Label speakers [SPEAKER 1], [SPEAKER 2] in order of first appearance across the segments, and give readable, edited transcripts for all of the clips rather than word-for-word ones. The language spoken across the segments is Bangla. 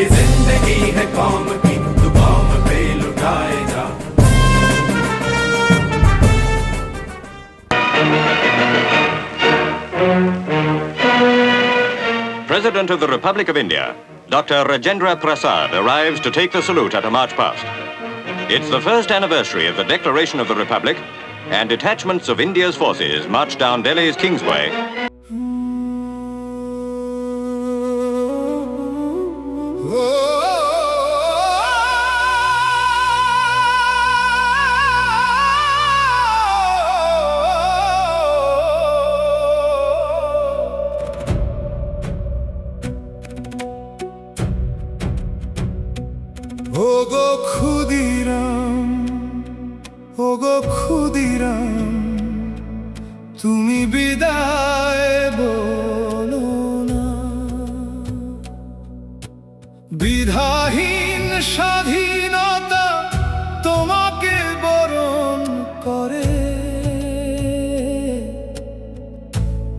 [SPEAKER 1] ये जिंदगी है कौम की, तू कौम पे लुटाए जा।
[SPEAKER 2] President of the Republic of India, Dr. Rajendra Prasad, arrives to take the salute at a march past. It's the first anniversary of the Declaration of the Republic, and detachments of India's forces march down Delhi's Kingsway.
[SPEAKER 3] ওগো ক্ষুদিরাম, ওগো ক্ষুদিরাম, তুমি বিদায় বলো না। বিধাহীন স্বাধীনতা তোমাকে বরণ করে,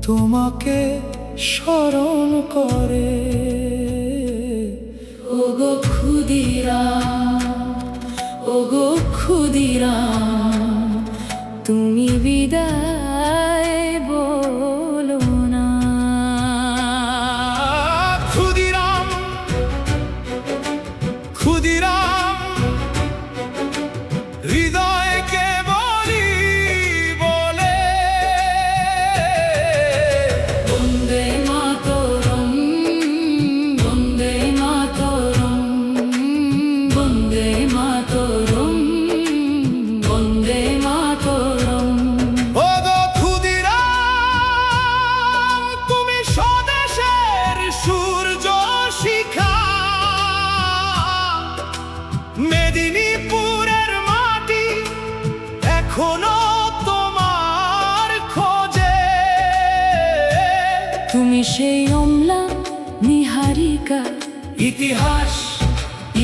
[SPEAKER 3] তোমাকে স্মরণ করে।
[SPEAKER 4] ওগো ক্ষুদিরাম, ওগো ক্ষুদিরাম, তুমি বিদায় বলো না।
[SPEAKER 3] ক্ষুদিরাম, ক্ষুদিরাম, হৃদয়কে বলি বলে।
[SPEAKER 4] বন্দে মাতরম, বন্দে মাতরম, বন্দে মাতরম, বন্দে মাতরম।
[SPEAKER 3] ওগো ক্ষুদিরাম, তুমি স্বদেশের সূর্য শিখা। মেদিনীপুরের মাটি এখনো তোমার খোঁজে।
[SPEAKER 4] তুমি সেই অম্লা নিহারিকা,
[SPEAKER 3] ইতিহাস,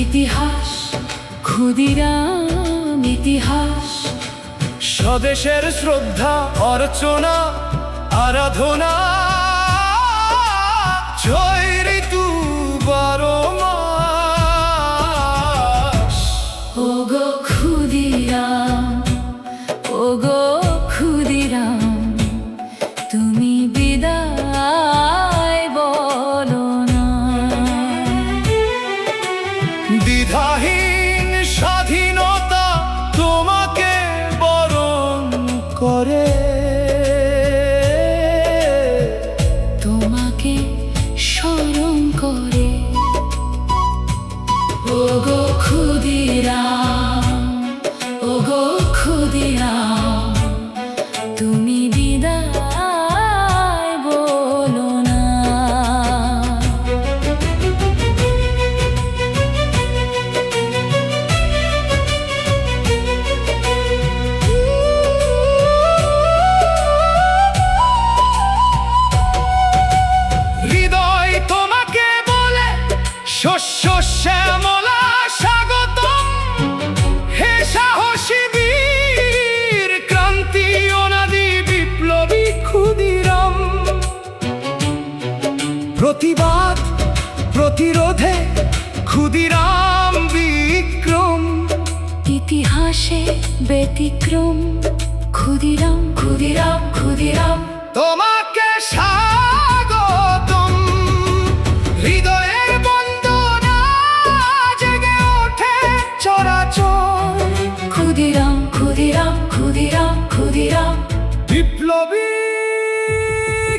[SPEAKER 4] ইতিহাস, ক্ষুদিরাম ইতিহাস।
[SPEAKER 3] স্বদেশের শ্রদ্ধা অর্চনা আরাধনা। জয় ঋতু 12 মাস।
[SPEAKER 4] ওগো ক্ষুদিরাম, ওগো ক্ষুদিরাম, তুমি বিদায় বলো না।
[SPEAKER 3] দ্বিধাহীন স্বাধীনতা তোমাকে বরণ করে,
[SPEAKER 4] তোমাকে স্মরণ করে। ওগো ক্ষুদিরাম, ওগো ক্ষুদিরাম, তুমি বিদায় বলো না।
[SPEAKER 3] হৃদয় তোমাকে বলে শস্য শ্যামলা স্বাগতম। হে সাহসী বীর, ক্রান্তি অনাদি বিপ্লবী ক্ষুদিরাম। প্রতিবাদ প্রতিরোধে ক্ষুদিরাম বিক্রম।
[SPEAKER 4] ইতিহাসে ব্যতিক্রম, ক্ষুদিরাম, ক্ষুদিরাম, ক্ষুদিরাম।
[SPEAKER 3] তোমাকে স্বাগতম। হৃদয়ের বন্দনা জেগে ওঠে চরাচর।
[SPEAKER 4] ক্ষুদিরাম, ক্ষুদিরাম, ক্ষুদিরাম, ক্ষুদিরাম।
[SPEAKER 3] বিপ্লবী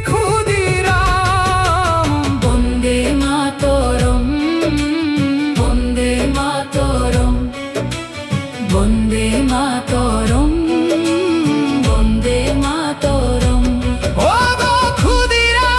[SPEAKER 3] ক্ষুদিরাম।
[SPEAKER 4] বন্দে মাতরম, বন্দে মাতরম, বন্দে মাতরম, বন্দে মাতরম।
[SPEAKER 3] ওগো ক্ষুদিরাম,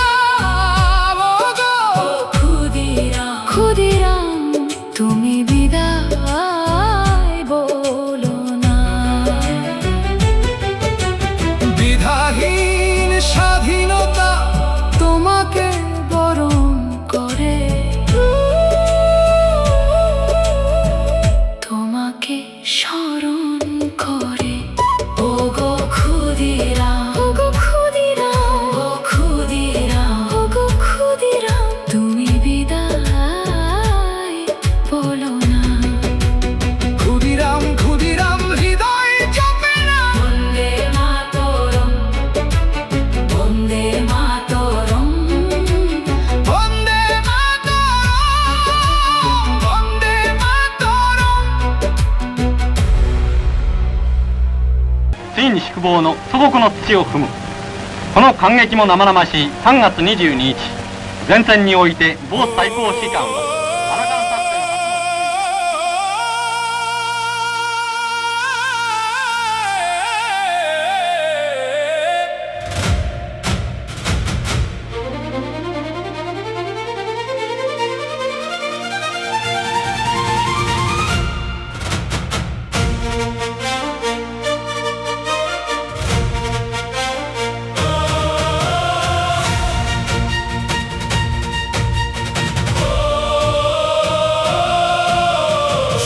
[SPEAKER 5] 宿坊の祖国の土を踏む。この感激も生々しい3月22日、前線において某最高指揮官はアラカン作戦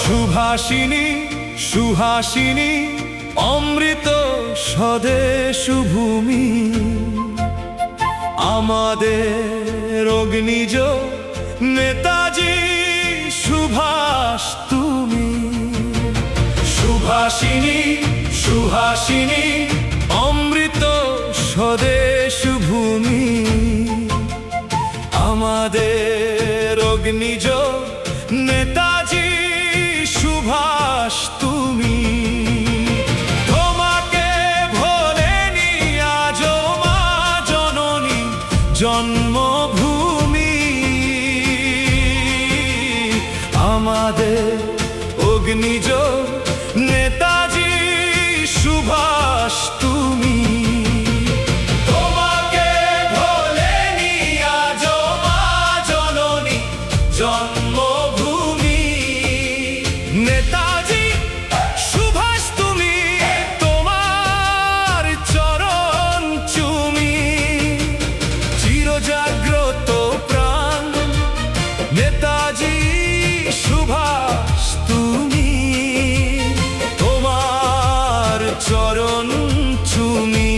[SPEAKER 3] সুভাষিনী সুহাসিনী অমৃত স্বদেশ ভূমি আমাদের অগ্নিজ নেতাজি সুভাষ তুমি সুভাষিনী সুহাসিনী অমৃত স্বদেশ ভূমি আমাদের অগ্নিজ নেতাজি সুভাষ তুমি তোমাকে ভোলেনি আজও মা জননী জন্মভূমি আমাদের অগ্নিজ নেতাজি সুভাষ তুমি তোমাকে ভোলেনি আজও মা জননী জন্মভূমি নেতাজি সুভাষ তুমি তোমার চরণ চুমি চিরজাগ্রত প্রাণ নেতাজি সুভাষ তুমি তোমার চরণ চুমি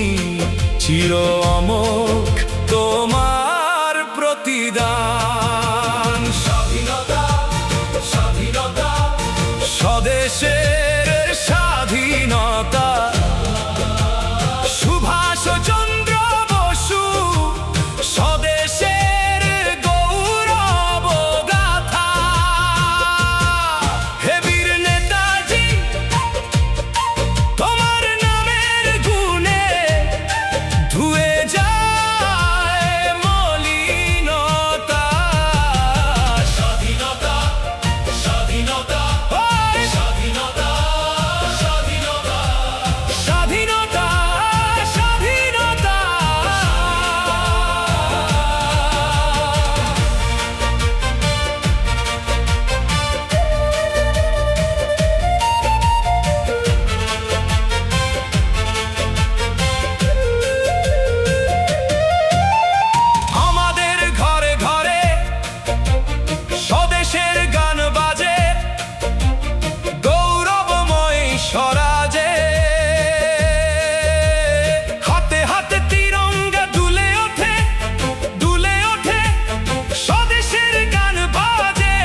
[SPEAKER 3] চির অমোঘ তোমার প্রতিদান স্বাধীনতা স্বাধীনতা স্বদেশের স্বাধীনতা সুভাষ চন্দ্র বসু স্বদেশের গৌরব গাথা হে বীর নেতাজি তোমার নামের গুণে ধুয়ে যায় মলিনতা স্বাধীনতা স্বাধীনতা স্বাধীনতা স্বাধীনতা স্বাধীনতা স্বাধীনতা আমাদের ঘরে ঘরে স্বদেশের গান বাজে গৌরবময় স্বরাজে হাতে হাতে তিরঙ্গা দুলে ওঠে স্বদেশের গান বাজে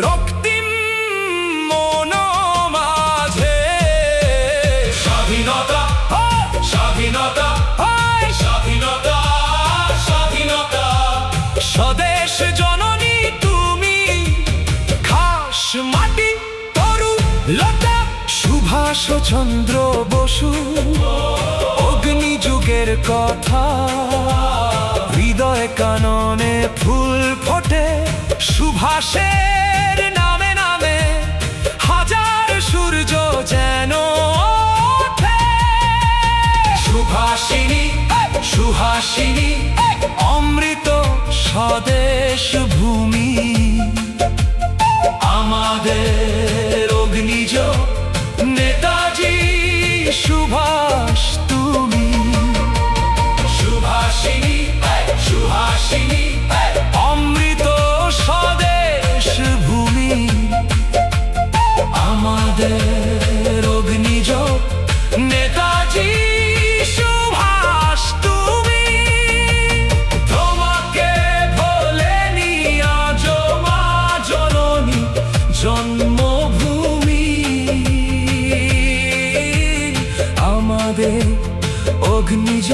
[SPEAKER 3] রক্তিম মন মাঝে স্বাধীনতা স্বাধীনতা স্বাধীনতা স্বাধীনতা স্বদেশ জননী তুমি খাস মাটি তরু লতা সুভাষ চন্দ্র বসু অগ্নিযুগের কথা হৃদয় কাননে ফুল ফোটে সুভাষের নামে নামে হাজার সূর্য যেন ওঠে সুভাষিনী সুহাসিনী অমৃত স্বদেশ ভূমি আমাদের অগ্নিজ নেতাজি সুভাষ তুমি সুভাষিনী সুহাসিনী অমৃত স্বদেশ ভূমি আমাদের অগ্নিজ নেতাজি সুভাষ তুমি তোমাকে ভোলেনি আজও মা জননী জন্মভূমি আমাদের অগ্নিজ